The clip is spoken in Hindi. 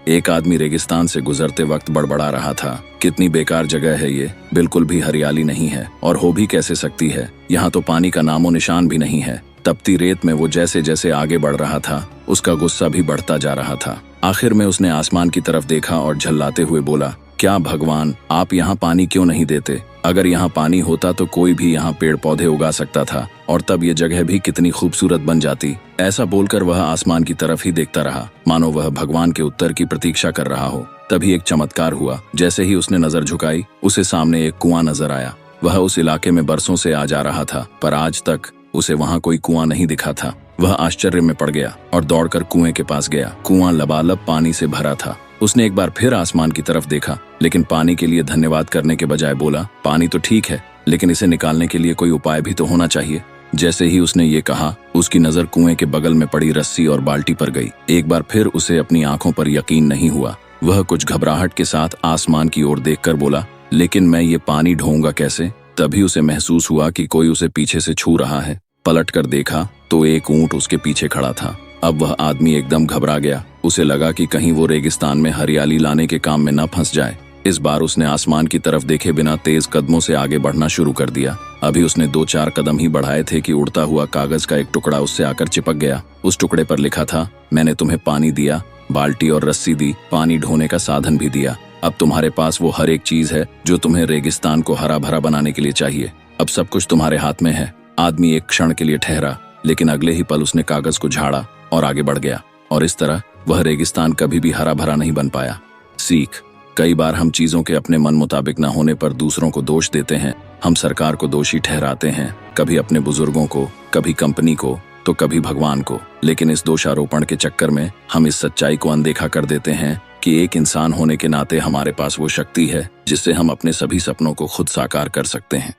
एक आदमी रेगिस्तान से गुजरते वक्त बड़बड़ा रहा था, कितनी बेकार जगह है ये, बिल्कुल भी हरियाली नहीं है और हो भी कैसे सकती है, यहाँ तो पानी का नामो निशान भी नहीं है। तपती रेत में वो जैसे जैसे आगे बढ़ रहा था, उसका गुस्सा भी बढ़ता जा रहा था। आखिर में उसने आसमान की तरफ देखा और झल्लाते हुए बोला, क्या भगवान, आप यहाँ पानी क्यों नहीं देते? अगर यहाँ पानी होता तो कोई भी यहाँ पेड़ पौधे उगा सकता था और तब ये जगह भी कितनी खूबसूरत बन जाती। ऐसा बोलकर वह आसमान की तरफ ही देखता रहा, मानो वह भगवान के उत्तर की प्रतीक्षा कर रहा हो। तभी एक चमत्कार हुआ। जैसे ही उसने नजर झुकाई, उसे सामने एक कुआं नजर आया। वह उस इलाके में बरसों से आ जा रहा था, पर आज तक उसे वहाँ कोई कुआं नहीं दिखा था। वह आश्चर्य में पड़ गया और दौड़कर कुएं के पास गया। कुआं लबालब पानी से भरा था। उसने एक बार फिर आसमान की तरफ देखा, लेकिन पानी के लिए धन्यवाद करने के बजाय बोला, पानी तो ठीक है, लेकिन इसे निकालने के लिए कोई उपाय भी तो होना चाहिए। जैसे ही उसने ये कहा, उसकी नजर कुएं के बगल में पड़ी रस्सी और बाल्टी पर गई। एक बार फिर उसे अपनी आंखों पर यकीन नहीं हुआ। वह कुछ घबराहट के साथ आसमान की ओर देखकर बोला, लेकिन मैं ये पानी ढोऊंगा कैसे? तभी उसे महसूस हुआ कि कोई उसे पीछे से छू रहा है। पलट कर देखा तो एक ऊंट उसके पीछे खड़ा था। अब वह आदमी एकदम घबरा गया। उसे लगा कि कहीं वो रेगिस्तान में हरियाली लाने के काम में न फंस जाए। इस बार उसने आसमान की तरफ देखे बिना तेज कदमों से आगे बढ़ना शुरू कर दिया। अभी उसने 2-4 कदम ही बढ़ाए थे कि उड़ता हुआ कागज का एक टुकड़ा उससे आकर चिपक गया। उस टुकड़े पर लिखा था, मैंने तुम्हें पानी दिया, बाल्टी और रस्सी दी, पानी ढोने का साधन भी दिया। अब तुम्हारे पास वो हर एक चीज है जो तुम्हें रेगिस्तान को हरा भरा बनाने के लिए चाहिए। अब सब कुछ तुम्हारे हाथ में है। आदमी एक क्षण के लिए ठहरा, लेकिन अगले ही पल उसने कागज को झाड़ा और आगे बढ़ गया। और इस तरह वह रेगिस्तान कभी भी हरा भरा नहीं बन पाया। सीख, कई बार हम चीजों के अपने मन मुताबिक न होने पर दूसरों को दोष देते हैं। हम सरकार को दोषी ठहराते हैं, कभी अपने बुजुर्गों को, कभी कंपनी को, तो कभी भगवान को। लेकिन इस दोषारोपण के चक्कर में हम इस सच्चाई को अनदेखा कर देते हैं कि एक इंसान होने के नाते हमारे पास वो शक्ति है जिससे हम अपने सभी सपनों को खुद साकार कर सकते हैं।